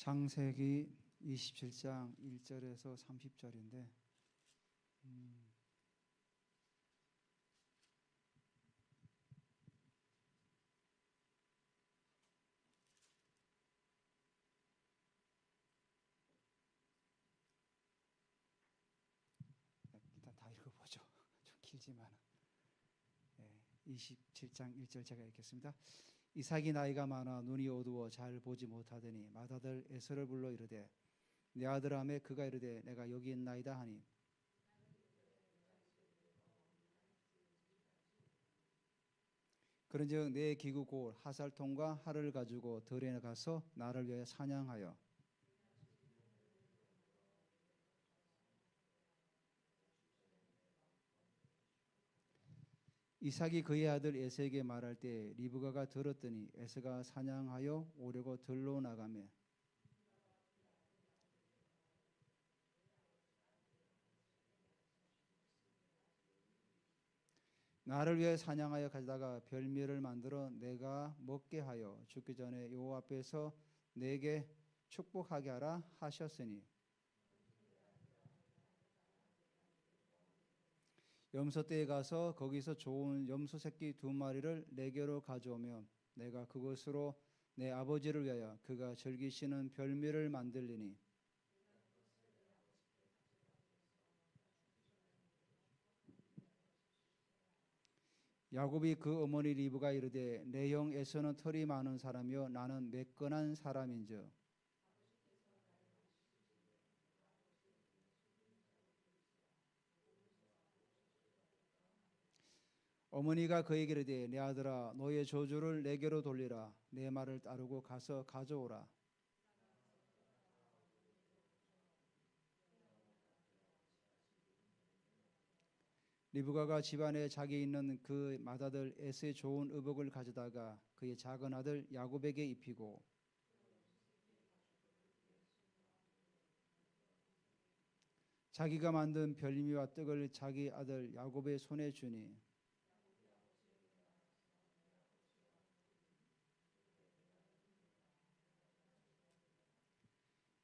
창세기 27장 1절에서 30절인데 일단 다 읽어보죠. 좀 길지만 27장 1절 제가 읽겠습니다. 이삭이 나이가 많아 눈이 어두워 잘 보지 못하더니 맏아들 에서를 불러 이르되 내 아들아매 그가 이르되 내가 여기 있나이다 하니 그런즉 내 기구 곧 하살통과 활을 가지고 들에 가서 나를 위하여 사냥하여 이삭이 그의 아들 에서에게 말할 때 리브가가 들었더니 에서가 사냥하여 오려고 들로 나가며 나를 위해 사냥하여 가져다가 별미를 만들어 내가 먹게 하여 죽기 전에 여호와 앞에서 내게 축복하게 하라 하셨으니 염소떼에 가서 거기서 좋은 염소 새끼 2마리를 내게로 가져오면 내가 그것으로 내 아버지를 위하여 그가 즐기시는 별미를 만들리니 야곱이 그 어머니 리브가 이르되 내 형 에서는 털이 많은 사람이요 나는 매끈한 사람인즉 어머니가 그에게 이르되 내 아들아 너의 저주를 내게로 돌리라 내 말을 따르고 가서 가져오라. 리브가가 집안에 자기 있는 그 맏아들 에서의 좋은 의복을 가져다가 그의 작은 아들 야곱에게 입히고 자기가 만든 별미와 떡을 자기 아들 야곱의 손에 주니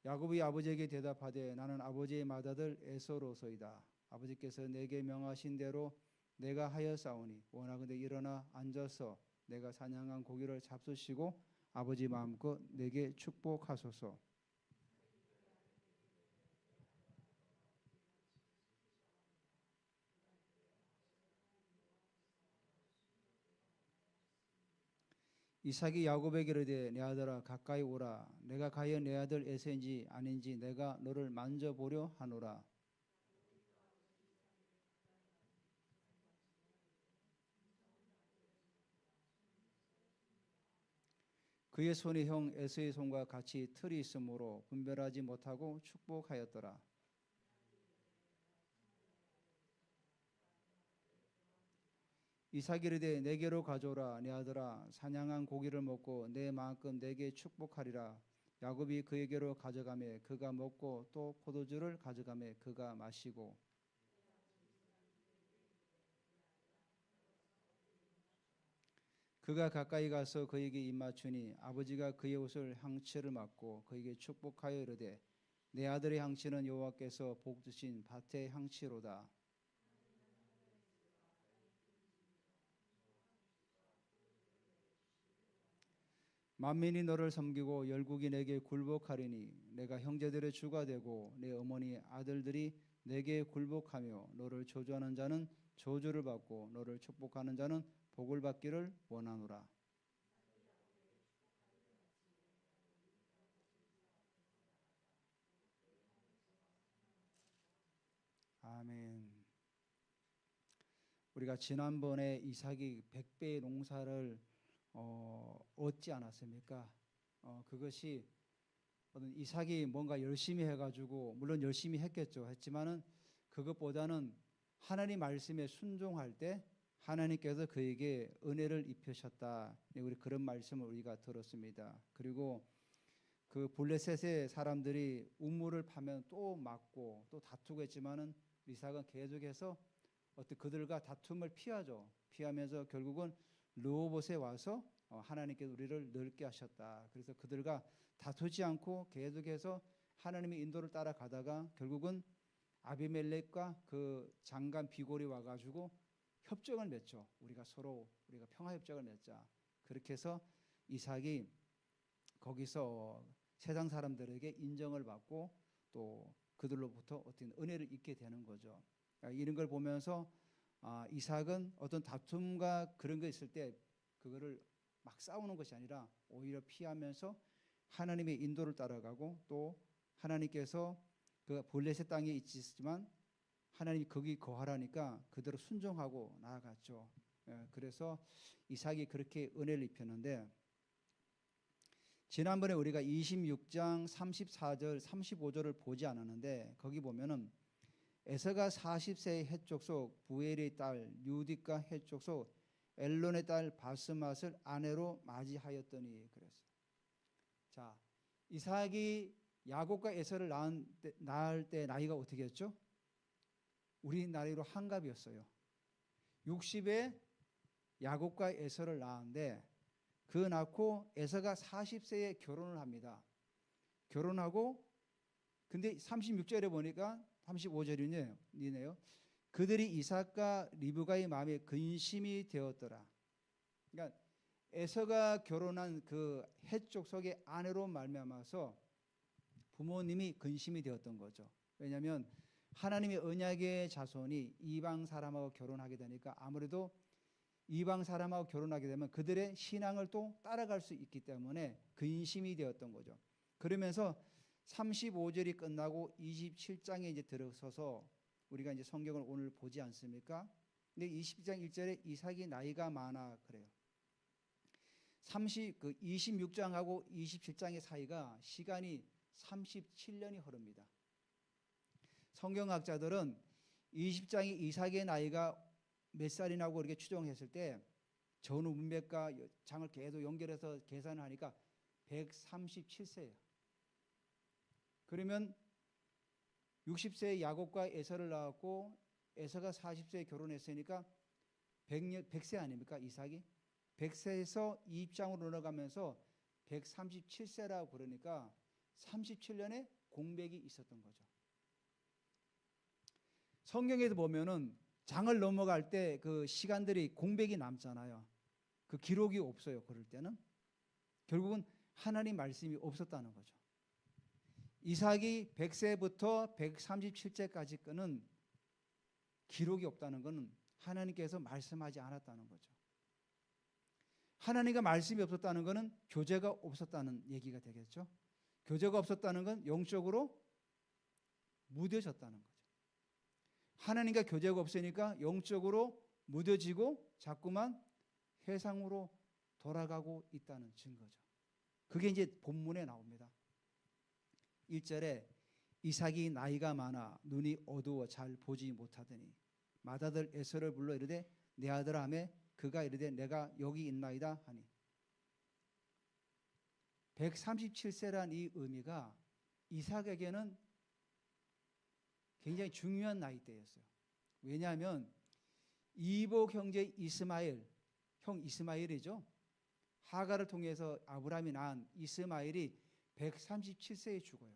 야곱이 아버지에게 대답하되 나는 아버지의 맏아들 에서로소이다. 아버지께서 내게 명하신 대로 내가 하였사오니 원하건대 일어나 앉아서 내가 사냥한 고기를 잡수시고 아버지 마음껏 내게 축복하소서. 이삭이 야곱에게 이르되 내 아들아 가까이 오라. 내가 가여 내 아들 에서인지 아닌지 내가 너를 만져보려 하노라. 그의 손이 형 에서의 손과 같이 털이 있으므로 분별하지 못하고 축복하였더라. 이삭이 이르되 내게로 가져오라. 내 아들아 사냥한 고기를 먹고 내 마음껏 내게 축복하리라. 야곱이 그에게로 가져가매 그가 먹고 또 포도주를 가져가매 그가 마시고 그가 가까이 가서 그에게 입맞추니 아버지가 그의 옷을 향치를 맞고 그에게 축복하여 이르되 내 아들의 향치는 여호와께서 복 주신 밭의 향치로다. 만민이 너를 섬기고 열국이 내게 굴복하리니 내가 형제들의 주가 되고 내 어머니 아들들이 내게 굴복하며 너를 저주하는 자는 저주를 받고 너를 축복하는 자는 복을 받기를 원하노라. 아멘. 우리가 지난번에 이삭이 100배의 농사를 얻지 않았습니까? 그것이 어떤 이삭이 뭔가 열심히 해가지고 물론 열심히 했지만은 그것보다는 하나님 말씀에 순종할 때 하나님께서 그에게 은혜를 입히셨다. 우리 그런 말씀을 우리가 들었습니다. 그리고 그 블레셋의 사람들이 우물을 파면 또 맞고 또 다투고 했지만은 이삭은 계속해서 어떤 그들과 다툼을 피하죠. 피하면서 결국은 르호봇에 와서 하나님께서 우리를 넓게 하셨다. 그래서 그들과 다투지 않고 계속해서 하나님의 인도를 따라가다가 결국은 아비멜렉과 그 장관 비골이 와가지고 협정을 맺죠. 우리가 평화 협정을 맺자. 그렇게 해서 이삭이 거기서 세상 사람들에게 인정을 받고 또 그들로부터 어떤 은혜를 입게 되는 거죠. 이런 걸 보면서 이삭은 어떤 다툼과 그런 거 있을 때 그거를 막 싸우는 것이 아니라 오히려 피하면서 하나님의 인도를 따라가고 또 하나님께서 그 블레셋 땅에 있지만 하나님이 거기 거하라니까 그대로 순종하고 나아갔죠. 그래서 이삭이 그렇게 은혜를 입혔는데 지난번에 우리가 26장 34절 35절을 보지 않았는데 거기 보면은 에서가 40세의 헷족속 부엘의 딸 유딕과 헷족속 엘론의 딸 바스맛을 아내로 맞이하였더니 그랬어요. 자, 이삭이 야곱과 에서를 낳을 때 나이가 어떻게 했죠? 우리 나이로 한갑이었어요. 60에 야곱과 에서를 낳았는데 그 낳고 에서가 40세에 결혼을 합니다. 결혼하고 근데 36절에 보니까 35절이네요. 그들이 이삭과 리브가의 마음에 근심이 되었더라. 그러니까 에서가 결혼한 그 헷족속의 아내로 말미암아서 부모님이 근심이 되었던 거죠. 왜냐하면 하나님의 언약의 자손이 이방 사람하고 결혼하게 되니까 아무래도 이방 사람하고 결혼하게 되면 그들의 신앙을 또 따라갈 수 있기 때문에 근심이 되었던 거죠. 그러면서 35절이 끝나고 27장에 이제 들어서서 우리가 이제 성경을 오늘 보지 않습니까? 근데 20장 1절에 이삭이 나이가 많아 그래요. 26장하고 27장의 사이가 시간이 37년이 흐릅니다. 성경학자들은 20장이 이삭의 나이가 몇 살이라고 이렇게 추정했을 때 전후 문맥과 장을 계속 연결해서 계산을 하니까 137세예요. 그러면 60세에 야곱과 에서를 낳았고 에서가 40세에 결혼했으니까 100세 아닙니까? 이삭이 100세에서 20장으로 넘어가면서 137세라고 그러니까 37년의 공백이 있었던 거죠. 성경에도 보면은 장을 넘어갈 때 그 시간들이 공백이 남잖아요. 그 기록이 없어요. 그럴 때는 결국은 하나님 말씀이 없었다는 거죠. 이삭이 100세부터 137세까지 끄는 기록이 없다는 것은 하나님께서 말씀하지 않았다는 거죠. 하나님과 말씀이 없었다는 것은 교제가 없었다는 얘기가 되겠죠. 교제가 없었다는 건 영적으로 무뎌졌다는 거죠. 하나님과 교제가 없으니까 영적으로 무뎌지고 자꾸만 회상으로 돌아가고 있다는 증거죠. 그게 이제 본문에 나옵니다. 1절에 이삭이 나이가 많아 눈이 어두워 잘 보지 못하더니 맏아들 에서를 불러 이르되 내 아들아 하매 그가 이르되 내가 여기 있나이다 하니 137세란 이 의미가 이삭에게는 굉장히 중요한 나이대였어요. 왜냐하면 이복 형제 이스마엘, 형 이스마엘이죠. 하가를 통해서 아브라함이 낳은 이스마엘이 137세에 죽어요.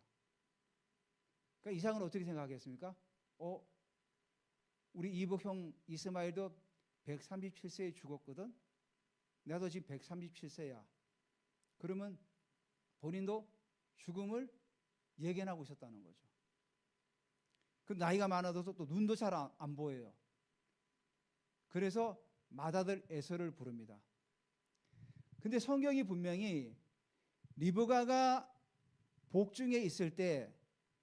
그러니까 이삭은 어떻게 생각하겠습니까? 우리 이복 형 이스마엘도 137세에 죽었거든. 나도 지금 137세야. 그러면 본인도 죽음을 예견하고 있었다는 거죠. 그 나이가 많아서 또 눈도 잘 안 보여요. 그래서 맏아들 에서를 부릅니다. 근데 성경이 분명히 리브가가 복중에 있을 때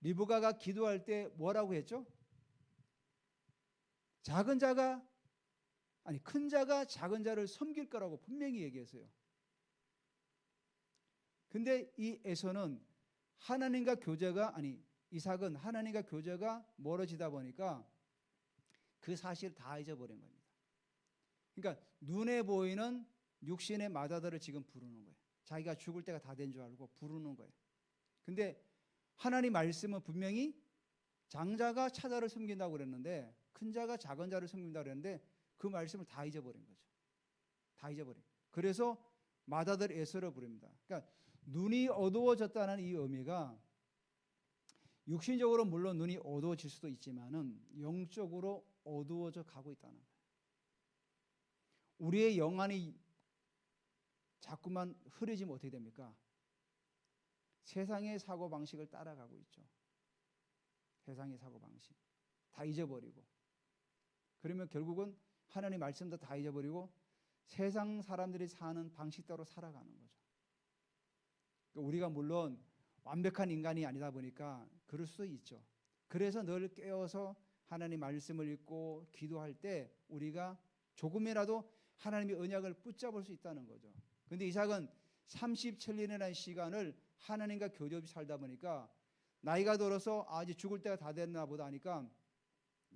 리브가가 기도할 때 뭐라고 했죠? 큰 자가 작은 자를 섬길 거라고 분명히 얘기했어요. 근데 이 에서는 이삭은 하나님과 교제가 멀어지다 보니까 그 사실을 다 잊어버린 겁니다. 그러니까 눈에 보이는 육신의 맏아들을 지금 부르는 거예요. 자기가 죽을 때가 다 된 줄 알고 부르는 거예요. 근데 하나님 말씀은 분명히 장자가 차자를 섬긴다고 그랬는데 큰 자가 작은 자를 섬긴다고 그랬는데 그 말씀을 다 잊어버린 거죠. 다 잊어버린. 그래서 맏아들 에서를 부릅니다. 그러니까 눈이 어두워졌다는 이 의미가 육신적으로 물론 눈이 어두워질 수도 있지만은 영적으로 어두워져 가고 있다는 거예요. 우리의 영안이 자꾸만 흐려지면 어떻게 됩니까? 세상의 사고방식을 따라가고 있죠. 세상의 사고방식. 다 잊어버리고. 그러면 결국은 하나님 말씀도 다 잊어버리고 세상 사람들이 사는 방식대로 살아가는 거죠. 그러니까 우리가 물론 완벽한 인간이 아니다 보니까 그럴 수도 있죠. 그래서 늘 깨어서 하나님 말씀을 읽고 기도할 때 우리가 조금이라도 하나님의 언약을 붙잡을 수 있다는 거죠. 그런데 이삭은 37년이라는 시간을 하나님과 교제 없이 살다 보니까 나이가 들어서 이제 죽을 때가 다 됐나 보다 하니까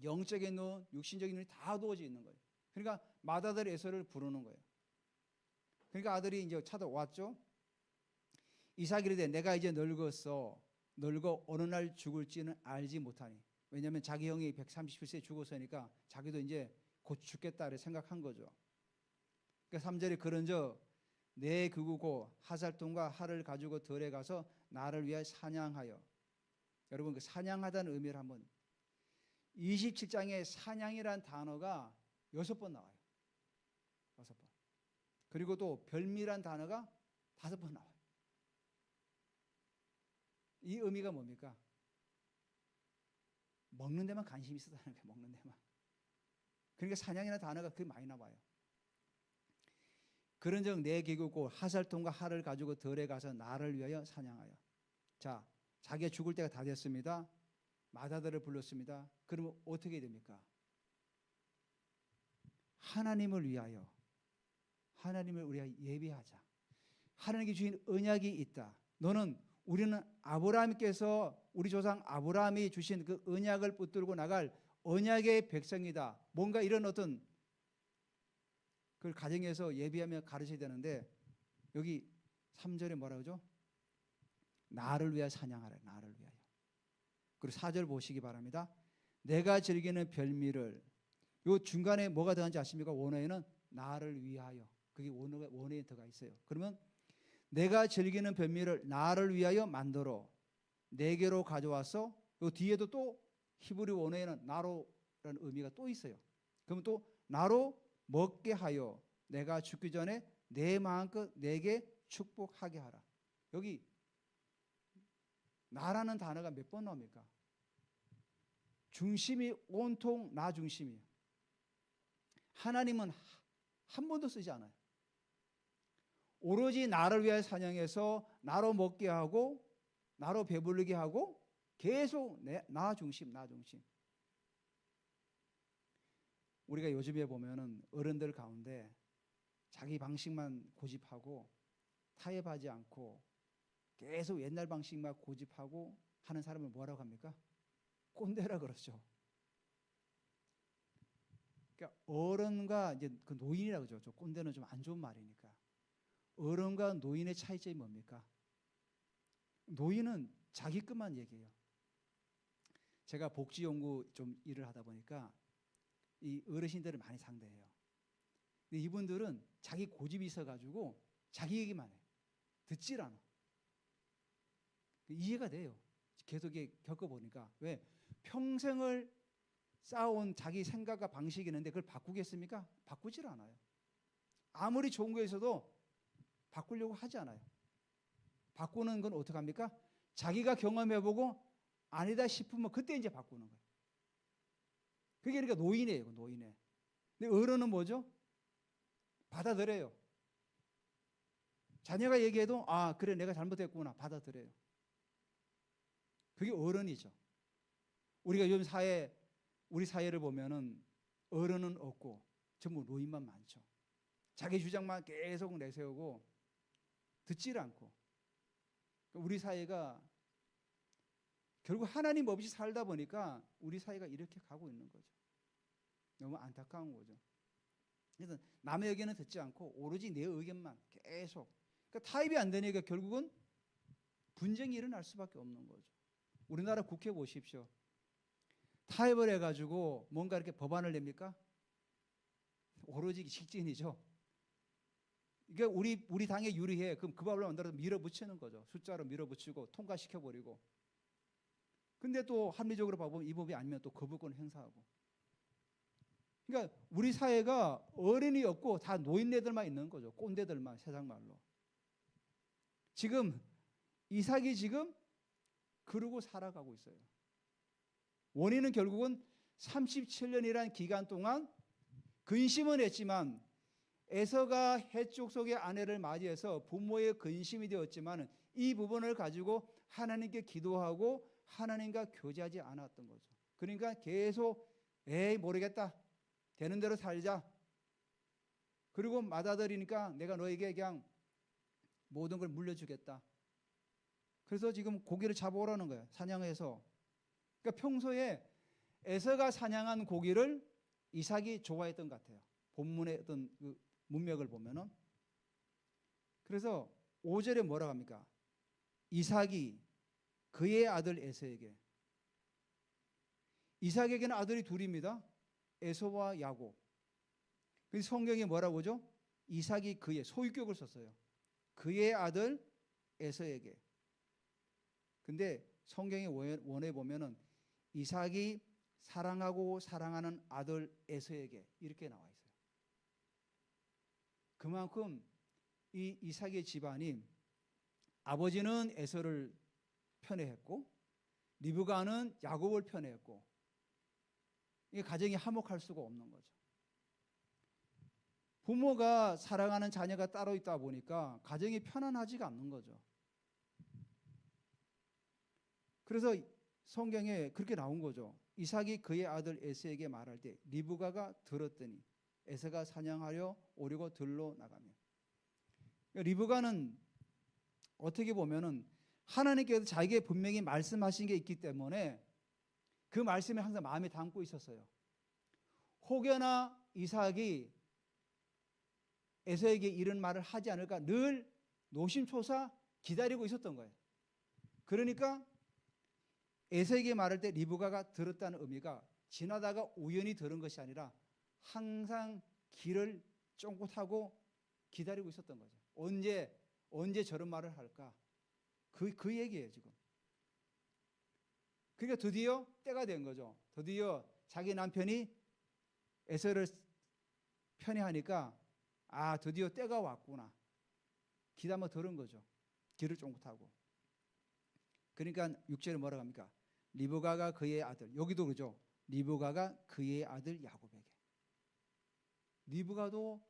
영적인 눈, 육신적인 눈이 다 어두워져 있는 거예요. 그러니까 맏아들 에서를 부르는 거예요. 그러니까 아들이 이제 찾아왔죠. 이삭이 이르되 내가 이제 늙었어. 늙어 어느 날 죽을지는 알지 못하니. 왜냐하면 자기 형이 130세에 죽었으니까 자기도 이제 곧 죽겠다를 생각한 거죠. 그러니까 3절에 그런저 내 그구고 하살통과 활을 가지고 들에 가서 나를 위하여 사냥하여. 여러분 그 사냥하다는 의미를 한번 27장에 사냥이라는 단어가 6번 나와요. 6번. 그리고 또 별미란 단어가 5번 나와요. 이 의미가 뭡니까? 먹는 데만 관심이 있었다는 거예요. 먹는 데만. 그러니까 사냥이라는 단어가 그렇게 많이 나와요. 그런즉 내 기구고 하살통과 활을 가지고 들에 가서 나를 위하여 사냥하여. 자, 자기가 죽을 때가 다 됐습니다. 맏아들을 불렀습니다. 그러면 어떻게 됩니까? 하나님을 위하여 예배하자. 하나님께 주신 언약이 있다. 우리는 아브라함께서 우리 조상 아브라함이 주신 그 언약을 붙들고 나갈 언약의 백성이다. 뭔가 이런 어떤 그걸 가정에서 예비하며 가르쳐야 되는데 여기 3절에 뭐라 그러죠? 나를 위하여 사냥하라. 나를 위하여. 그리고 4절 보시기 바랍니다. 내가 즐기는 별미를 요 중간에 뭐가 들어간지 아십니까? 원어에는 나를 위하여. 그게 원어에 들어가 있어요. 그러면 내가 즐기는 별미를 나를 위하여 만들어 내게로 가져와서 요 뒤에도 또 히브리 원어에는 나로라는 의미가 또 있어요. 그러면 또 나로 먹게 하여 내가 죽기 전에 내 마음껏 내게 축복하게 하라. 여기 나라는 단어가 몇 번 나옵니까? 중심이 온통 나 중심이에요. 하나님은 한 번도 쓰지 않아요. 오로지 나를 위하여 사냥해서 나로 먹게 하고 나로 배부르게 하고 계속 나 중심. 우리가 요즘에 보면은 어른들 가운데 자기 방식만 고집하고 타협하지 않고 계속 옛날 방식만 고집하고 하는 사람을 뭐라고 합니까? 꼰대라 그러죠. 그러니까 어른과 이제 그 노인이라고 그러죠. 꼰대는 좀 안 좋은 말이니까. 어른과 노인의 차이점이 뭡니까? 노인은 자기 것만 얘기해요. 제가 복지 연구 좀 일을 하다 보니까 이 어르신들을 많이 상대해요. 근데 이분들은 자기 고집이 있어가지고 자기 얘기만 해. 듣질 않아. 이해가 돼요. 계속 겪어보니까. 왜? 평생을 쌓아온 자기 생각과 방식이 있는데 그걸 바꾸겠습니까? 바꾸질 않아요. 아무리 좋은 거에서도 바꾸려고 하지 않아요. 바꾸는 건 어떻게 합니까? 자기가 경험해보고 아니다 싶으면 그때 이제 바꾸는 거예요. 그게 그러니까 노인이에요. 노인에. 근데 어른은 뭐죠? 받아들여요. 자녀가 얘기해도 그래 내가 잘못했구나 받아들여요. 그게 어른이죠. 우리가 요즘 우리 사회를 보면은 어른은 없고 전부 노인만 많죠. 자기 주장만 계속 내세우고 듣질 않고. 우리 사회가 결국 하나님 없이 살다 보니까 우리 사회가 이렇게 가고 있는 거죠. 너무 안타까운 거죠. 그래서 남의 의견은 듣지 않고 오로지 내 의견만 계속. 그러니까 타협이 안 되니까 결국은 분쟁이 일어날 수밖에 없는 거죠. 우리나라 국회 보십시오. 타협을 해가지고 뭔가 이렇게 법안을 냅니까? 오로지 직진이죠. 이게 우리 당에 유리해. 그럼 그 법을 만들어서 밀어붙이는 거죠. 숫자로 밀어붙이고 통과시켜버리고. 근데 또 합리적으로 봐보면 이 법이 아니면 또 거부권 행사하고. 그러니까 우리 사회가 어른이 없고 다 노인네들만 있는 거죠. 꼰대들만, 세상 말로. 지금 이삭이 지금 그러고 살아가고 있어요. 원인은 결국은 37년이라는 기간 동안 근심은 했지만 에서가 해쪽 속의 아내를 맞이해서 부모의 근심이 되었지만 이 부분을 가지고 하나님께 기도하고 하나님과 교제하지 않았던 거죠. 그러니까 계속 에이 모르겠다. 되는 대로 살자. 그리고 맞아들이니까 내가 너에게 그냥 모든 걸 물려주겠다. 그래서 지금 고기를 잡아오라는 거예요. 사냥해서. 그러니까 평소에 에서가 사냥한 고기를 이삭이 좋아했던 것 같아요. 본문의 어떤 그 문맥을 보면은. 그래서 5절에 뭐라고 합니까? 이삭이 그의 아들 에서에게. 이삭에게는 아들이 둘입니다. 에서와 야곱. 그래서 성경에 뭐라고 하죠? 이삭이 그의, 소유격을 썼어요. 그의 아들 에서에게. 근데 성경의 원에 보면은 이삭이 사랑하고 사랑하는 아들 에서에게 이렇게 나와 있어요. 그만큼 이 이삭의 집안이 아버지는 에서를 편애했고 리브가는 야곱을 편애했고 이 가정이 화목할 수가 없는 거죠. 부모가 사랑하는 자녀가 따로 있다 보니까 가정이 편안하지가 않는 거죠. 그래서 성경에 그렇게 나온 거죠. 이삭이 그의 아들 에서에게 말할 때 리브가가 들었더니 에서가 사냥하려 오려고 들로 나가며. 리브가는 어떻게 보면은 하나님께서 자기에게 분명히 말씀하신 게 있기 때문에 그 말씀을 항상 마음에 담고 있었어요. 혹여나 이삭이 에서에게 이런 말을 하지 않을까 늘 노심초사 기다리고 있었던 거예요. 그러니까 에서에게 말할 때 리브가가 들었다는 의미가 지나다가 우연히 들은 것이 아니라 항상 길을 쫑긋하고 기다리고 있었던 거죠. 언제 저런 말을 할까? 그 얘기예요, 지금. 그러니까 드디어 때가 된 거죠. 드디어 자기 남편이 에서를 편애하니까 아, 드디어 때가 왔구나. 기다려 들은 거죠. 길을 쫑긋하고. 그러니까 6절에 뭐라고 합니까? 리브가가 그의 아들, 여기도 그러죠. 리브가가 그의 아들 야곱에게. 리브가도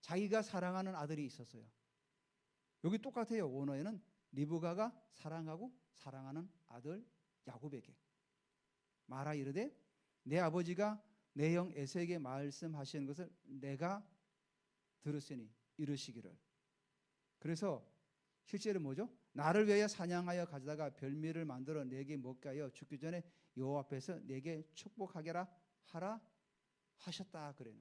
자기가 사랑하는 아들이 있었어요. 여기 똑같아요. 원어에는 리브가가 사랑하고 사랑하는 아들 야곱에게 말하 이르되 내 아버지가 내 형 에서에게 말씀하시는 것을 내가 들었으니 이르시기를. 그래서 실제로 뭐죠? 나를 위하여 사냥하여 가져다가 별미를 만들어 내게 먹게 하여 죽기 전에 여호와 앞에서 내게 축복하게라 하라 하셨다 그래요.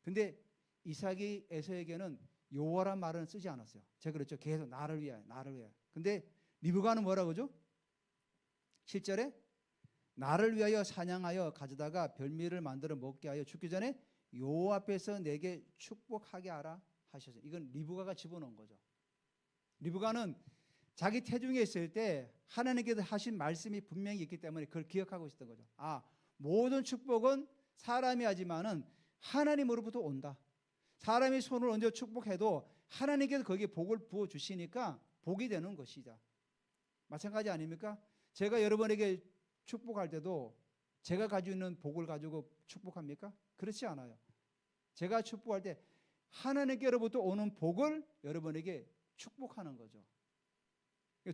근데 이삭이 에서에게는 여호와란 말은 쓰지 않았어요. 제가 그랬죠. 계속 나를 위하여. 근데 리브가는 뭐라고 하죠? 7절에 나를 위하여 사냥하여 가져다가 별미를 만들어 먹게 하여 죽기 전에 여호와 앞에서 내게 축복하게 하라 하셨어요. 이건 리브가가 집어넣은 거죠. 리브가는 자기 태중에 있을 때 하나님께서 하신 말씀이 분명히 있기 때문에 그걸 기억하고 있었던 거죠. 아, 모든 축복은 사람이 하지만은 하나님으로부터 온다. 사람이 손을 얹어 축복해도 하나님께서 거기에 복을 부어 주시니까 복이 되는 것이다. 마찬가지 아닙니까? 제가 여러분에게 축복할 때도 제가 가지고 있는 복을 가지고 축복합니까? 그렇지 않아요. 제가 축복할 때 하나님께로부터 오는 복을 여러분에게 축복하는 거죠.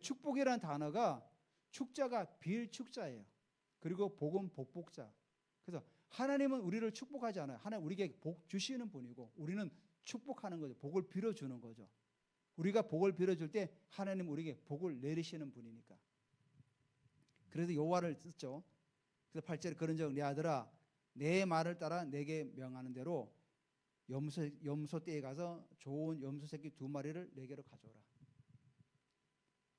축복이라는 단어가 축자가 빌축자예요. 그리고 복은 복복자. 그래서 하나님은 우리를 축복하지 않아요. 하나님 우리에게 복 주시는 분이고 우리는 축복하는 거죠. 복을 빌어주는 거죠. 우리가 복을 빌어줄 때 하나님 우리에게 복을 내리시는 분이니까. 그래서 여호와를 썼죠. 그래서 8절에 그런즉 내 아들아 내 말을 따라 내게 명하는 대로 염소 떼에 가서 좋은 염소 새끼 2마리를 내게로 가져오라.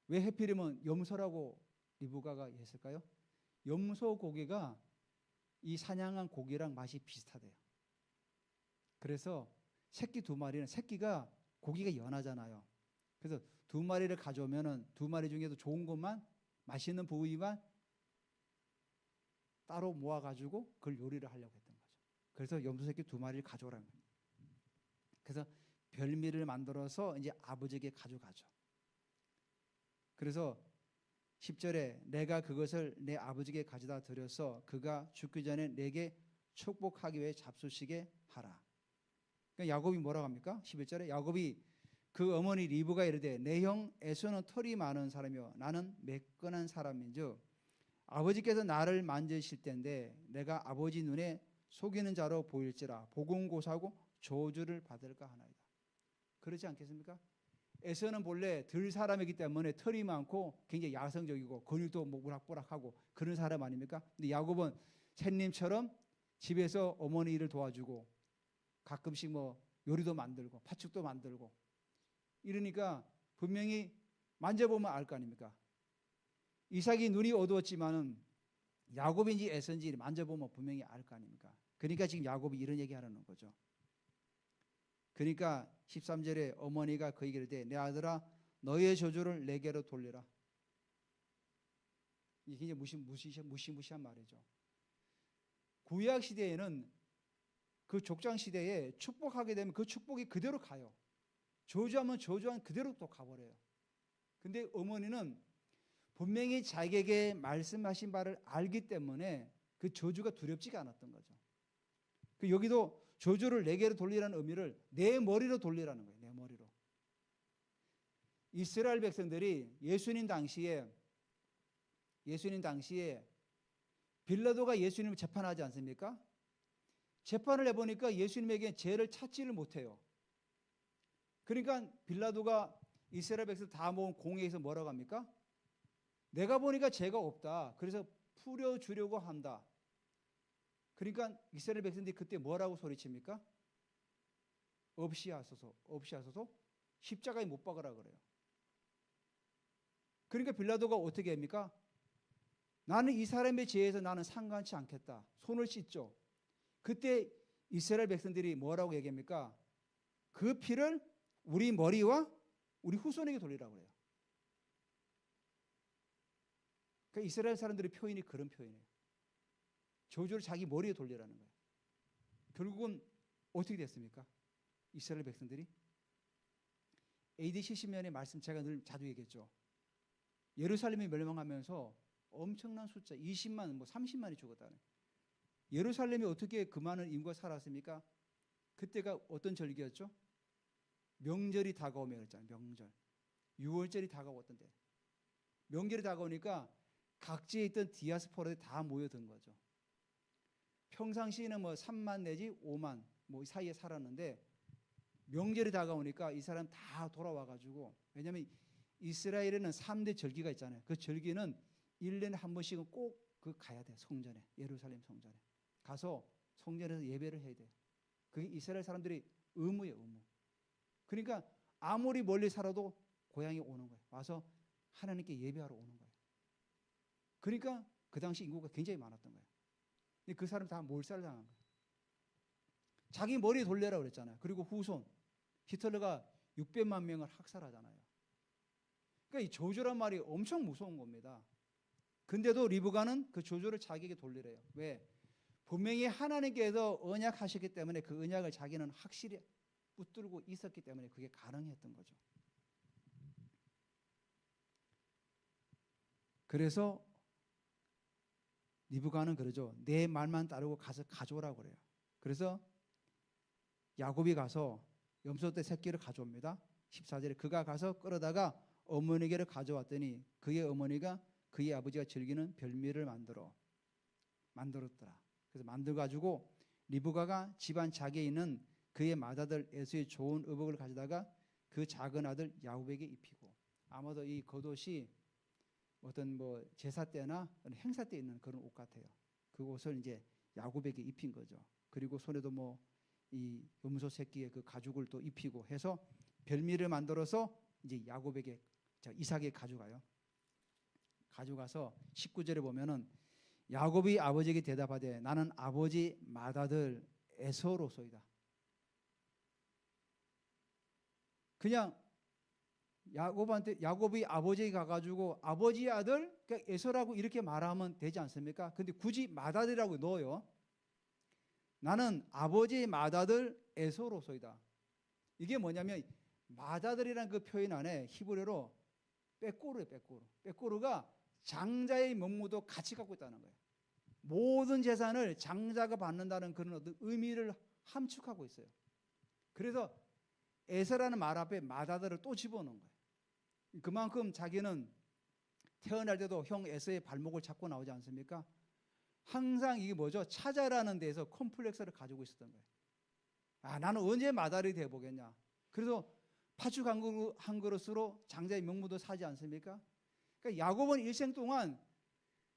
왜 해필이면 염소라고 리브가가 했을까요? 염소 고기가 이 사냥한 고기랑 맛이 비슷하대요. 그래서 새끼 2마리는 새끼가 고기가 연하잖아요. 그래서 2마리를 가져오면은 2마리 중에도 좋은 것만 맛있는 부위만 따로 모아가지고 그걸 요리를 하려고 했던 거죠. 그래서 염소 새끼 2마리를 가져오라는 거예요. 그래서 별미를 만들어서 이제 아버지에게 가져가죠. 그래서 10절에 내가 그것을 내 아버지에게 가져다 드려서 그가 죽기 전에 내게 축복하기 위해 잡수시게 하라. 그러니까 야곱이 뭐라고 합니까? 11절에 야곱이 그 어머니 리브가 이르되 내 형 에서는 털이 많은 사람이요 나는 매끈한 사람인즉 아버지께서 나를 만지실 때인데 내가 아버지 눈에 속이는 자로 보일지라 보금고사하고 저주를 받을까 하나이다. 그렇지 않겠습니까? 에서는 본래 들 사람이기 때문에 털이 많고 굉장히 야성적이고 근육도 뭐 우락부락하고 그런 사람 아닙니까? 근데 야곱은 샌님처럼 집에서 어머니 일을 도와주고 가끔씩 뭐 요리도 만들고 팥죽도 만들고 이러니까 분명히 만져보면 알 거 아닙니까? 이삭이 눈이 어두웠지만은 야곱인지 에서인지 만져보면 분명히 알 거 아닙니까? 그러니까 지금 야곱이 이런 얘기 하라는 거죠. 그러니까 13절에 어머니가 그에게 이르되 내 아들아 너의 저주를 내게로 돌리라. 이게 무시무시한 말이죠. 구약 시대에는 그 족장 시대에 축복하게 되면 그 축복이 그대로 가요. 저주하면 저주한 그대로 또 가버려요. 근데 어머니는 분명히 자기에게 말씀하신 바를 알기 때문에 그 저주가 두렵지가 않았던 거죠. 여기도 저주를 내게로 돌리라는 의미를 내 머리로 돌리라는 거예요. 내 머리로. 이스라엘 백성들이 예수님 당시에 빌라도가 예수님을 재판하지 않습니까? 재판을 해보니까 예수님에게 죄를 찾지를 못해요. 그러니까 빌라도가 이스라엘 백성 다 모은 공회에서 뭐라고 합니까? 내가 보니까 죄가 없다. 그래서 풀어주려고 한다. 그러니까 이스라엘 백성들이 그때 뭐라고 소리칩니까? 없이 하소서 십자가에 못 박으라 그래요. 그러니까 빌라도가 어떻게 합니까? 나는 이 사람의 죄에서 나는 상관치 않겠다. 손을 씻죠. 그때 이스라엘 백성들이 뭐라고 얘기합니까? 그 피를 우리 머리와 우리 후손에게 돌리라고 그래요. 그러니까 이스라엘 사람들의 표현이 그런 표현이에요. 저주를 자기 머리에 돌리라는 거예요. 결국은 어떻게 됐습니까? 이스라엘 백성들이 AD 70년의 말씀 제가 늘 자주 얘기했죠. 예루살렘이 멸망하면서 엄청난 숫자 20만 뭐 30만이 죽었다는. 예루살렘이 어떻게 그 많은 인구가 살았습니까? 그때가 어떤 절기였죠? 명절이 다가오면 그랬잖아요. 명절. 6월절이 다가왔던 때. 명절이 다가오니까 각지에 있던 디아스포라들이 다 모여든 거죠. 평상시에는 뭐 3만 내지 5만 뭐 사이에 살았는데 명절이 다가오니까 이 사람 다 돌아와가지고 왜냐하면 이스라엘에는 3대 절기가 있잖아요. 그 절기는 1년에 한 번씩은 꼭 그 가야 돼요. 성전에 예루살렘 성전에 가서 성전에서 예배를 해야 돼요. 그게 이스라엘 사람들이 의무예요. 의무. 그러니까 아무리 멀리 살아도 고향에 오는 거예요. 와서 하나님께 예배하러 오는 거예요. 그러니까 그 당시 인구가 굉장히 많았던 거예요. 근데 그 사람이 다 몰살당한 거예요. 자기 머리 돌려라 그랬잖아요. 그리고 후손 히틀러가 600만 명을 학살하잖아요. 그러니까 이 저주란 말이 엄청 무서운 겁니다. 근데도 리브가는 그 저주를 자기에게 돌리래요. 왜? 분명히 하나님께서 언약하셨기 때문에 그 언약을 자기는 확실히 붙들고 있었기 때문에 그게 가능했던 거죠. 그래서 리브가는 그러죠. 내 말만 따르고 가서 가져오라고 그래요. 그래서 야곱이 가서 염소 떼 새끼를 가져옵니다. 14절에 그가 가서 끌어다가 어머니에게를 가져왔더니 그의 어머니가 그의 아버지가 즐기는 별미를 만들었더라. 그래서 만들어가지고 리브가가 집안 자기에 있는 그의 맏아들 에서의 좋은 의복을 가져다가 그 작은 아들 야곱에게 입히고 아마도 이 겉옷이 어떤 뭐 제사 때나 행사 때 있는 그런 옷 같아요. 그 옷을 이제 야곱에게 입힌 거죠. 그리고 손에도 뭐 이 염소 새끼의 그 가죽을 또 입히고 해서 별미를 만들어서 이제 야곱에게 이삭에게 가져가요. 가져가서 19절에 보면은 야곱이 아버지에게 대답하되 나는 아버지 맏아들 에서로소이다. 그냥 야곱이 아버지에게 가가지고 아버지 아들 그러니까 에서라고 이렇게 말하면 되지 않습니까? 근데 굳이 맏아들이라고 넣어요. 나는 아버지의 맏아들 에서로소이다. 이게 뭐냐면 맏아들이라는 그 표현 안에 히브리어로 빼꼬르예요. 빼꼬르. 빼꼬르가 장자의 명무도 같이 갖고 있다는 거예요. 모든 재산을 장자가 받는다는 그런 어떤 의미를 함축하고 있어요. 그래서 에서라는 말 앞에 맏아들을 또 집어넣은 거예요. 그만큼 자기는 태어날 때도 형 에서의 발목을 잡고 나오지 않습니까? 항상 이게 뭐죠? 차자라는 데서 컴플렉스를 가지고 있었던 거예요. 아, 나는 언제 맏아들이 돼보겠냐. 그래서 파죽 한 그릇으로 장자의 명무도 사지 않습니까? 그러니까 야곱은 일생 동안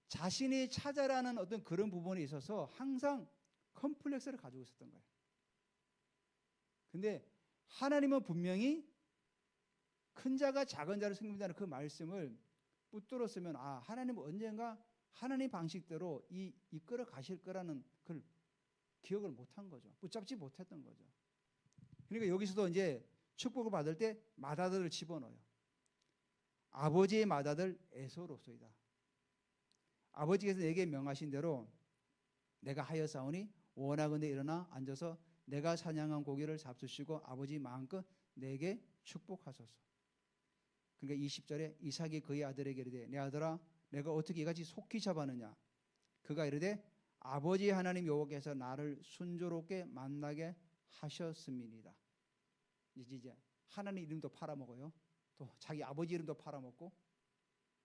자신이 차자라는 어떤 그런 부분에 있어서 항상 컴플렉스를 가지고 있었던 거예요. 근데 하나님은 분명히 큰 자가 작은 자를 섬긴다는 그 말씀을 붙들었으면 아, 하나님은 언젠가 하나님 방식대로 이끌어 가실 거라는 그걸 기억을 못한 거죠. 붙잡지 못했던 거죠. 그러니까 여기서도 이제 축복을 받을 때 맏아들을 집어넣어요. 아버지의 맏아들 에서로소이다. 아버지께서 내게 명하신 대로 내가 하였사오니 원하건대 일어나 앉아서 내가 사냥한 고기를 잡수시고 아버지 마음껏 내게 축복하소서. 그러니까 20절에 이삭이 그의 아들에게 이르되 내 아들아 내가 어떻게 이같이 속히 잡았느냐. 그가 이르되 아버지 하나님 여호와께서 나를 순조롭게 만나게 하셨음이니이다. 이제 하나님 이름도 팔아먹어요. 또 자기 아버지 이름도 팔아먹고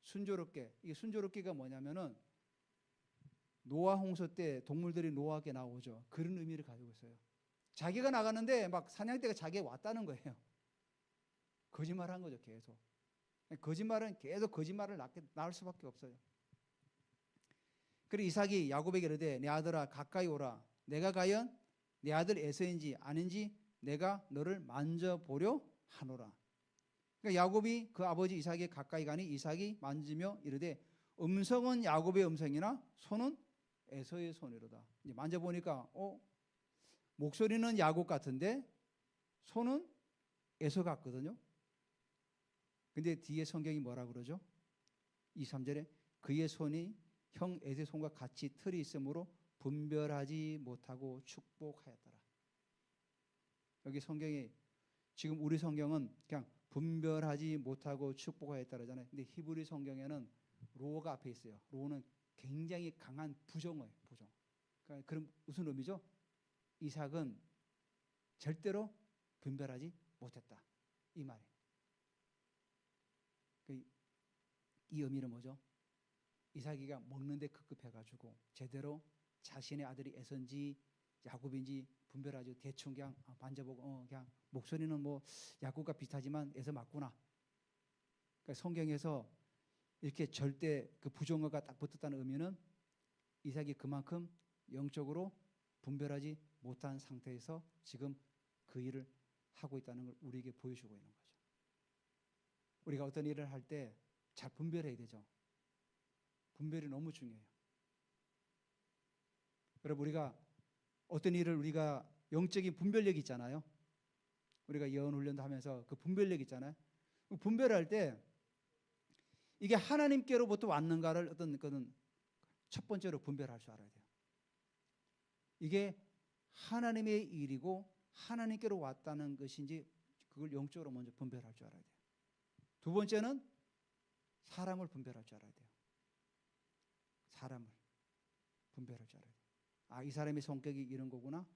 순조롭게. 이게 순조롭게가 뭐냐면은 노아 홍수 때 동물들이 노아에게 나오죠. 그런 의미를 가지고 있어요. 자기가 나가는데 막 사냥대가 자기에 왔다는 거예요. 거짓말한 거죠. 계속. 거짓말은 계속 거짓말을 낳을 수밖에 없어요. 그리고 이삭이 야곱에게 이르되 내 아들아 가까이 오라. 내가 과연 내 아들 에서인지 아닌지 내가 너를 만져보려 하노라. 그러니까 야곱이 그 아버지 이삭에 가까이 가니 이삭이 만지며 이르되 음성은 야곱의 음성이나 손은 에서의 손이로다. 이제 만져보니까 목소리는 야곱 같은데 손은 에서 같거든요. 근데 뒤에 성경이 뭐라 그러죠? 2, 3절에 그의 손이 형 에서의 손과 같이 틀이 있으므로 분별하지 못하고 축복하였더라. 여기 성경이 지금 우리 성경은 그냥 분별하지 못하고 축복하였다라잖아요. 근데 히브리 성경에는 로가 앞에 있어요. 로는 굉장히 강한 부정어예요. 부정. 그러니까 그럼 무슨 의미죠? 이삭은 절대로 분별하지 못했다. 이 말이에요. 이 의미는 뭐죠? 이삭이가 먹는데 급급해가지고 제대로 자신의 아들이 에서인지 야곱인지 분별하지 대충 그냥 만져보고 그냥 목소리는 뭐 야곱과 비슷하지만 에서 맞구나. 그러니까 성경에서 이렇게 절대 그 부정어가 딱 붙었다는 의미는 이삭이 그만큼 영적으로 분별하지 못한 상태에서 지금 그 일을 하고 있다는 걸 우리에게 보여주고 있는 거죠. 우리가 어떤 일을 할 때 잘 분별해야 되죠. 분별이 너무 중요해요. 여러분 우리가 어떤 일을 우리가 영적인 분별력이 있잖아요. 우리가 예언 훈련도 하면서 그 분별력 있잖아요. 분별할 때 이게 하나님께로부터 왔는가를 어떤 거는 첫 번째로 분별할 줄 알아야 돼요. 이게 하나님의 일이고 하나님께로 왔다는 것인지 그걸 영적으로 먼저 분별할 줄 알아야 돼요. 두 번째는 사람을 분별할 줄 알아야 돼요. 사람을 분별할 줄 알아야 돼요. 아, 이 사람의 성격이 이런 거구나.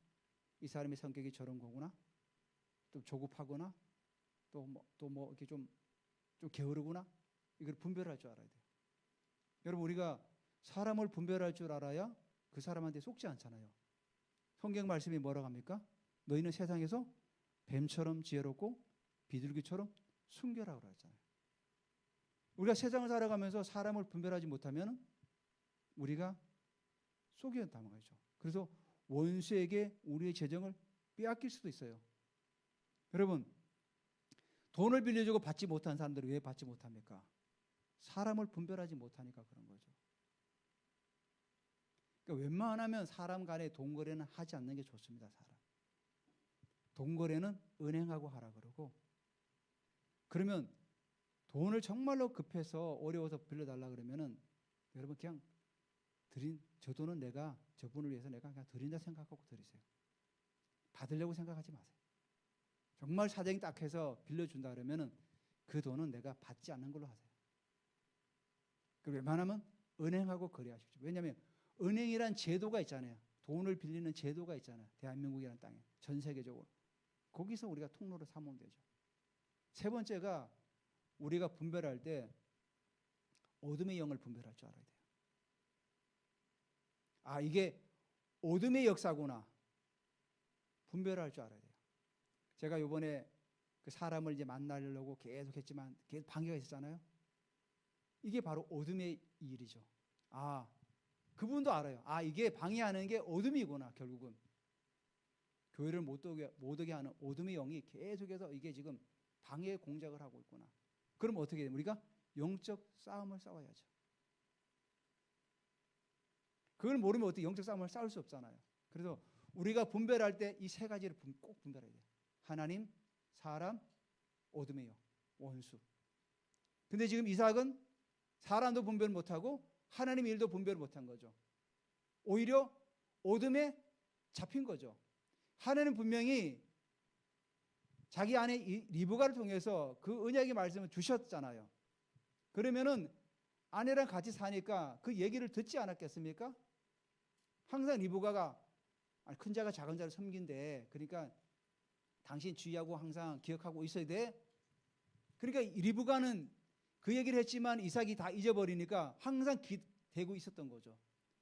이 사람의 성격이 저런 거구나. 좀 조급하거나 또 뭐 이렇게 좀 게으르구나. 이걸 분별할 줄 알아야 돼요. 여러분 우리가 사람을 분별할 줄 알아야 그 사람한테 속지 않잖아요. 성경 말씀이 뭐라고 합니까? 너희는 세상에서 뱀처럼 지혜롭고 비둘기처럼 순결하라고 그러잖아요. 우리가 세상을 살아가면서 사람을 분별하지 못하면 우리가 속여 담아가죠. 그래서 원수에게 우리의 재정을 빼앗길 수도 있어요. 여러분 돈을 빌려주고 받지 못한 사람들이 왜 받지 못합니까? 사람을 분별하지 못하니까 그런 거죠. 그러니까 웬만하면 사람 간의 돈거래는 하지 않는 게 좋습니다. 사람. 돈거래는 은행하고 하라 그러고 그러면 돈을 정말로 급해서 어려워서 빌려달라 그러면은 여러분 그냥 저 돈은 내가 저분을 위해서 내가 그냥 드린다 생각하고 드리세요. 받으려고 생각하지 마세요. 정말 사정이 딱해서 빌려준다 그러면은 그 돈은 내가 받지 않는 걸로 하세요. 웬만하면 은행하고 거래하십시오. 왜냐하면 은행이란 제도가 있잖아요. 돈을 빌리는 제도가 있잖아요. 대한민국이라는 땅에 전 세계적으로. 거기서 우리가 통로를 삼으면 되죠. 세 번째가 우리가 분별할 때 어둠의 영을 분별할 줄 알아야 돼요. 아, 이게 어둠의 역사구나. 분별할 줄 알아야 돼요. 제가 이번에 그 사람을 이제 만나려고 계속 했지만 계속 방해가 있었잖아요. 이게 바로 어둠의 일이죠. 아, 그분도 알아요. 아, 이게 방해하는 게 어둠이구나. 결국은 교회를 못 오게 하는 어둠의 영이 계속해서 이게 지금 방해 공작을 하고 있구나. 그럼 어떻게 돼요? 우리가 영적 싸움을 싸워야죠. 그걸 모르면 어떻게 영적 싸움을 싸울 수 없잖아요. 그래서 우리가 분별할 때 이 세 가지를 꼭 분별해야 돼요. 하나님, 사람, 어둠의 영, 원수. 근데 지금 이삭은 사람도 분별 못하고 하나님 일도 분별 못한 거죠. 오히려 어둠에 잡힌 거죠. 하나님 분명히 자기 아내 리브가를 통해서 그 언약의 말씀을 주셨잖아요. 그러면은 아내랑 같이 사니까 그 얘기를 듣지 않았겠습니까? 항상 리브가가 큰 자가 작은 자를 섬긴대. 그러니까 당신 주의하고 항상 기억하고 있어야 돼. 그러니까 리브가는 그 얘기를 했지만 이삭이 다 잊어버리니까 항상 대고 있었던 거죠.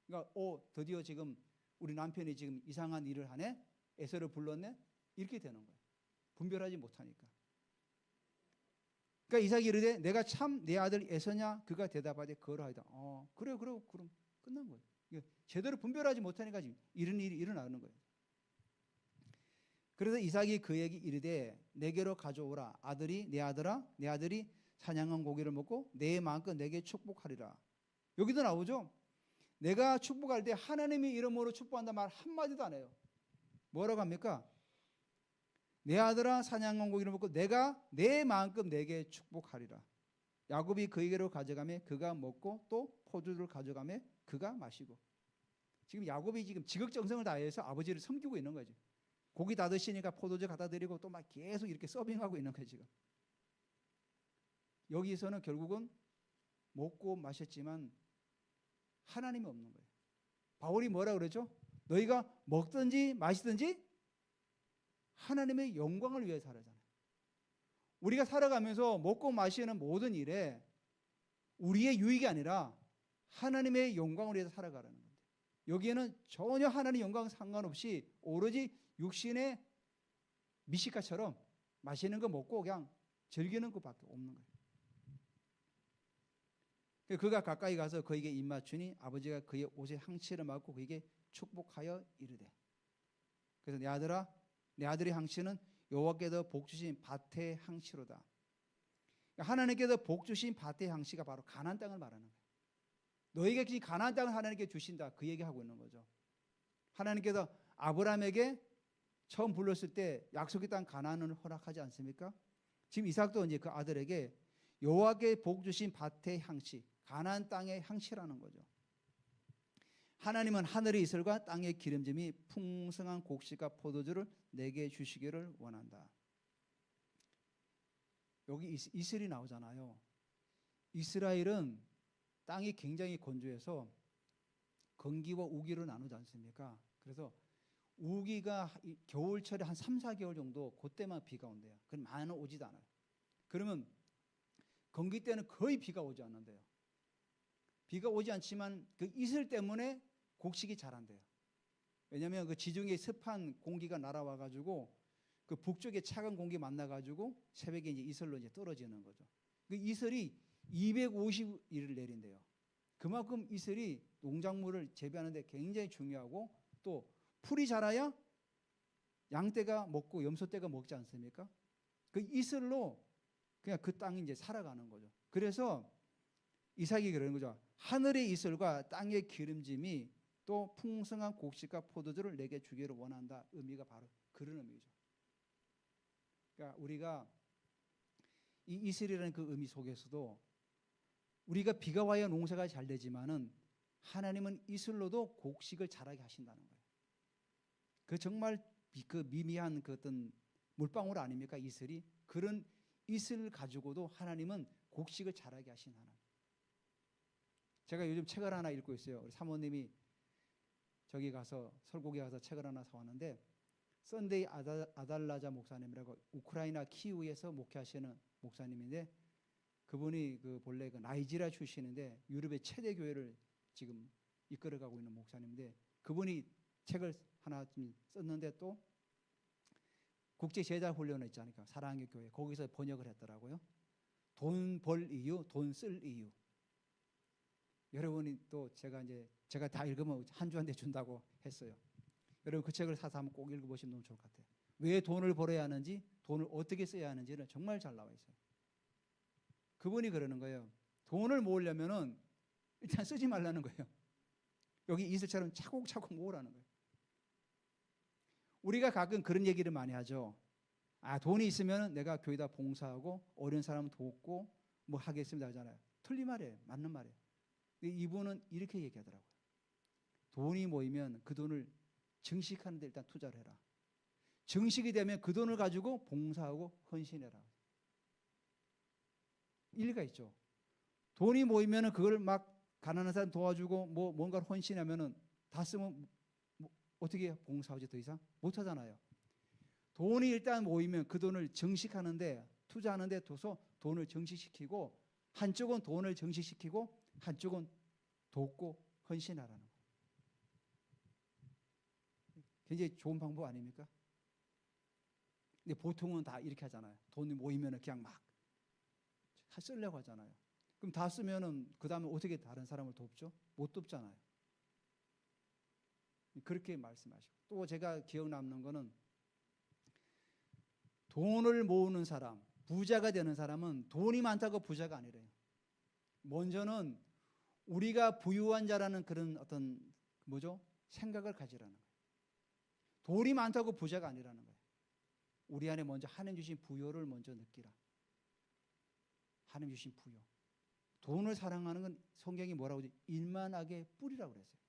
그러니까 드디어 지금 우리 남편이 지금 이상한 일을 하네. 에서를 불렀네. 이렇게 되는 거예요. 분별하지 못하니까. 그러니까 이삭이 이르되 내가 참 내 아들 에서냐? 그가 대답하되 그러하이다. 그래요. 그럼 끝난 거예요. 제대로 분별하지 못하니까 지금 이런 일이 일어나는 거예요. 그래서 이삭이 그에게 이르되 내게로 가져오라. 내 아들이 사냥한 고기를 먹고 내 마음껏 내게 축복하리라. 여기도 나오죠. 내가 축복할 때 하나님의 이름으로 축복한다 말 한마디도 안 해요. 뭐라고 합니까? 내 아들아 사냥한 고기를 먹고 내가 내 마음껏 내게 축복하리라. 야곱이 그에게로 가져가매 그가 먹고 또 포도주를 가져가매 그가 마시고. 지금 야곱이 지금 지극정성을 다해서 아버지를 섬기고 있는 거지. 고기 다 드시니까 포도주 갖다 드리고 또 막 계속 이렇게 서빙하고 있는 거예요 지금. 여기서는 결국은 먹고 마셨지만 하나님이 없는 거예요. 바울이 뭐라 그러죠? 너희가 먹든지 마시든지 하나님의 영광을 위해 살아잖아요. 우리가 살아가면서 먹고 마시는 모든 일에 우리의 유익이 아니라 하나님의 영광을 위해서 살아가라는 건데 여기에는 전혀 하나님의 영광 상관없이 오로지 육신의 미식가처럼 맛있는 거 먹고 그냥 즐기는 것밖에 없는 거예요. 그가 가까이 가서 그에게 입맞추니 아버지가 그의 옷에 항치를 맞고 그에게 축복하여 이르되. 그래서 내 아들의 항치는 여호와께서 복 주신 밭의 항치로다. 하나님께서 복 주신 밭의 항치가 바로 가나안 땅을 말하는 거예요. 너희에게 가나안 땅을 하나님께 주신다. 그 얘기하고 있는 거죠. 하나님께서 아브라함에게 처음 불렀을 때 약속의 땅 가나안을 허락하지 않습니까? 지금 이삭도 이제 그 아들에게 여호와께 복 주신 밭의 향치, 가나안 땅의 향치라는 거죠. 하나님은 하늘의 이슬과 땅의 기름짐이 풍성한 곡식과 포도주를 내게 주시기를 원한다. 여기 이슬이 나오잖아요. 이스라엘은 땅이 굉장히 건조해서 건기와 우기로 나누지 않습니까? 그래서 우기가 겨울철에 한 3, 4개월 정도 그때만 비가 온대요. 그건 많이 오지도 않아요. 그러면 건기 때는 거의 비가 오지 않는데요. 비가 오지 않지만 그 이슬 때문에 곡식이 자란대요. 왜냐하면 그 지중해 습한 공기가 날아와 가지고 그 북쪽에 차가운 공기 만나 가지고 새벽에 이제 이슬로 이제 떨어지는 거죠. 그 이슬이 250일을 내린대요. 그만큼 이슬이 농작물을 재배하는데 굉장히 중요하고 또 풀이 자라야 양떼가 먹고 염소떼가 먹지 않습니까? 그 이슬로 그냥 그 땅이 이제 살아가는 거죠. 그래서 이삭이 그러는 거죠. 하늘의 이슬과 땅의 기름짐이 또 풍성한 곡식과 포도주를 내게 주기를 원한다. 의미가 바로 그런 의미죠. 그러니까 우리가 이 이슬이라는 그 의미 속에서도 우리가 비가 와야 농사가 잘 되지만은 하나님은 이슬로도 곡식을 자라게 하신다는 거예요. 그 정말 그 미미한 그 어떤 물방울 아닙니까? 이슬이. 그런 이슬을 가지고도 하나님은 곡식을 자라게 하신 하나님. 제가 요즘 책을 하나 읽고 있어요. 우리 사모님이 저기 가서 설국에 가서 책을 하나 사왔는데 썬데이 아달라자 목사님이라고 우크라이나 키우에서 목회하시는 목사님인데 그분이 그 본래 그 나이지리아 출신인데 유럽의 최대 교회를 지금 이끌어가고 있는 목사님인데 그분이 책을 하나 좀 썼는데 또 국제 제자 훈련을 있잖아요. 사랑의 교회 거기서 번역을 했더라고요. 돈 벌 이유, 돈 쓸 이유. 여러분이 또 제가 다 읽으면 한 주한테 준다고 했어요. 여러분 그 책을 사서 한번 꼭 읽어보시면 너무 좋을 것 같아요. 왜 돈을 벌어야 하는지, 돈을 어떻게 써야 하는지는 정말 잘 나와 있어요. 그분이 그러는 거예요. 돈을 모으려면은 일단 쓰지 말라는 거예요. 여기 이슬처럼 차곡차곡 모으라는 거예요. 우리가 가끔 그런 얘기를 많이 하죠. 아, 돈이 있으면 내가 교회다 봉사하고 어려운 사람 돕고 뭐 하겠습니다 하잖아요. 틀린 말이에요. 맞는 말이에요. 근데 이분은 이렇게 얘기하더라고요. 돈이 모이면 그 돈을 증식하는 데 일단 투자를 해라. 증식이 되면 그 돈을 가지고 봉사하고 헌신해라. 일리가 있죠. 돈이 모이면 그걸 막 가난한 사람 도와주고 뭐 뭔가를 헌신하면은 다 쓰면 뭐 어떻게 봉사하지 더 이상? 못 하잖아요. 돈이 일단 모이면 그 돈을 증식하는데 투자하는데 둬서 돈을 증식시키고 한쪽은 돈을 증식시키고 한쪽은 돕고 헌신하라는 거예요. 굉장히 좋은 방법 아닙니까? 근데 보통은 다 이렇게 하잖아요. 돈이 모이면 그냥 막 쓰려고 하잖아요. 그럼 다 쓰면은 그 다음에 어떻게 다른 사람을 돕죠? 못 돕잖아요. 그렇게 말씀하시고 또 제가 기억 남는 거는 돈을 모으는 사람, 부자가 되는 사람은 돈이 많다고 부자가 아니래요. 먼저는 우리가 부유한 자라는 그런 어떤 뭐죠? 생각을 가지라는 거예요. 돈이 많다고 부자가 아니라는 거예요. 우리 안에 먼저 하나님 주신 부여를 먼저 느끼라. 하나님 주신 부여. 돈을 사랑하는 건 성경이 뭐라고 하죠? 일만하게 뿌리라고 그랬어요.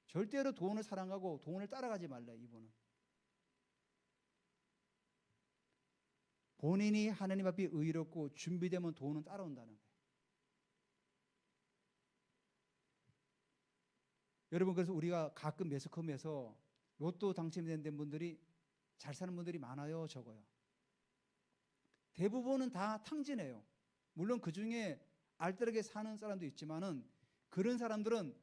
절대로 돈을 사랑하고 돈을 따라가지 말래 이분은. 본인이 하나님 앞에 의롭고 준비되면 돈은 따라온다는 거예요. 여러분 그래서 우리가 가끔 매스컴에서 로또 당첨된 분들이 잘 사는 분들이 많아요, 적어요? 대부분은 다 탕진해요. 물론 그중에 알뜰하게 사는 사람도 있지만은 그런 사람들은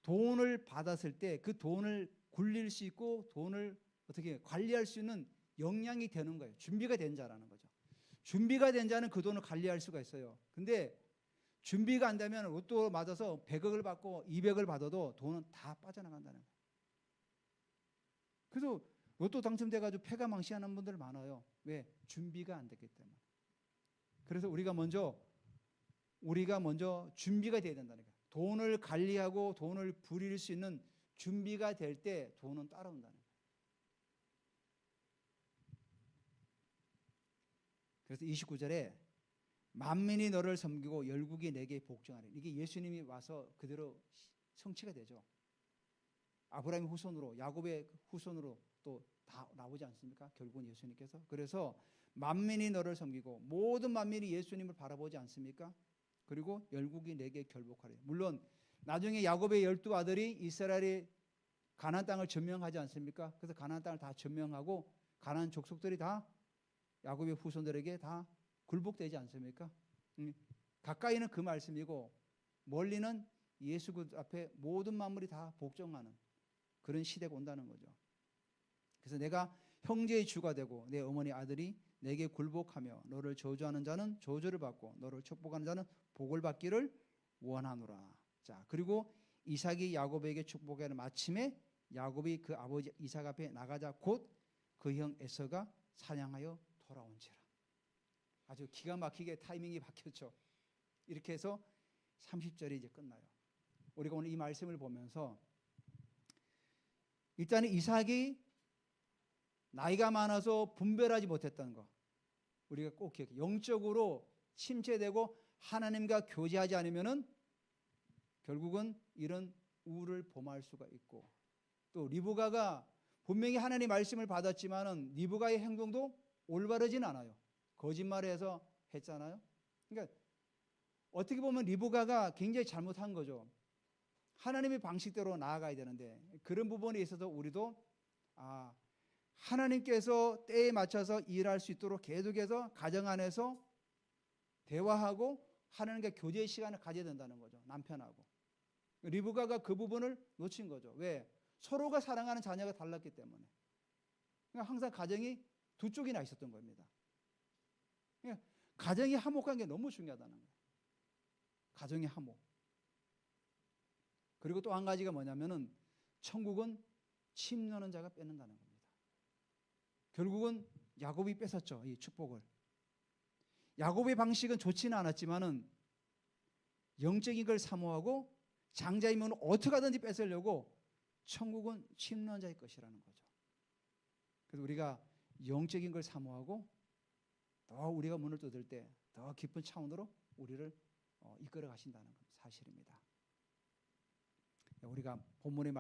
돈을 받았을 때 그 돈을 굴릴 수 있고 돈을 어떻게 관리할 수 있는 역량이 되는 거예요. 준비가 된 자라는 거죠. 준비가 된 자는 그 돈을 관리할 수가 있어요. 근데 준비가 안 되면 로또 맞아서 100억을 받고 200억을 받아도 돈은 다 빠져나간다는 거예요. 그래서 로또 당첨돼가지고 패가망신하는 분들 많아요. 왜? 준비가 안 됐기 때문에. 그래서 우리가 먼저 준비가 돼야 된다는 거예요. 돈을 관리하고 돈을 부릴 수 있는 준비가 될 때 돈은 따라온다는 거예요. 그래서 29절에 만민이 너를 섬기고 열국이 내게 복종하리. 이게 예수님이 와서 그대로 성취가 되죠. 아브라함의 후손으로 야곱의 후손으로 또 다 나오지 않습니까? 결국은 예수님께서. 그래서 만민이 너를 섬기고 모든 만민이 예수님을 바라보지 않습니까? 그리고 열국이 내게 결복하리. 물론 나중에 야곱의 12아들이 이스라엘의 가나안 땅을 점령하지 않습니까? 그래서 가나안 땅을 다 점령하고 가나안 족속들이 다 야곱의 후손들에게 다 굴복되지 않습니까? 가까이는 그 말씀이고 멀리는 예수 그 앞에 모든 만물이 다 복종하는 그런 시대가 온다는 거죠. 그래서 내가 형제의 주가 되고 내 어머니 아들이 내게 굴복하며 너를 저주하는 자는 저주를 받고 너를 축복하는 자는 복을 받기를 원하노라. 자, 그리고 이삭이 야곱에게 축복하는 마침에 야곱이 그 아버지 이삭 앞에 나가자 곧 그 형 에서가 사냥하여 돌아온지라. 아주 기가 막히게 타이밍이 바뀌었죠. 이렇게 해서 30절이 이제 끝나요. 우리가 오늘 이 말씀을 보면서 일단은 이삭이 나이가 많아서 분별하지 못했다는 거 우리가 꼭 기억해요. 영적으로 침체되고 하나님과 교제하지 않으면은 결국은 이런 우를 범할 수가 있고, 또 리브가가 분명히 하나님의 말씀을 받았지만은 리브가의 행동도 올바르진 않아요. 거짓말을 해서 했잖아요. 그러니까 어떻게 보면 리브가가 굉장히 잘못한 거죠. 하나님의 방식대로 나아가야 되는데 그런 부분에 있어서 우리도 하나님께서 때에 맞춰서 일할 수 있도록 계속해서 가정 안에서 대화하고 하나님과 교제의 시간을 가져야 된다는 거죠. 남편하고. 리브가가 그 부분을 놓친 거죠. 왜? 서로가 사랑하는 자녀가 달랐기 때문에. 그러니까 항상 가정이 두 쪽이나 있었던 겁니다. 그러니까 가정이 화목한 게 너무 중요하다는 거예요. 가정의 화목. 그리고 또 한 가지가 뭐냐면은 천국은 침노하는 자가 뺏는다는 겁니다. 결국은 야곱이 뺏었죠. 이 축복을. 야곱의 방식은 좋지는 않았지만은 영적인 걸 사모하고 장자이면 어떻게 하든지 뺏으려고 천국은 침노한 자의 것이라는 거죠. 그래서 우리가 영적인 걸 사모하고 더 우리가 문을 뜯을 때 더 깊은 차원으로 우리를 이끌어 가신다는 사실입니다. 우리가 본문의 말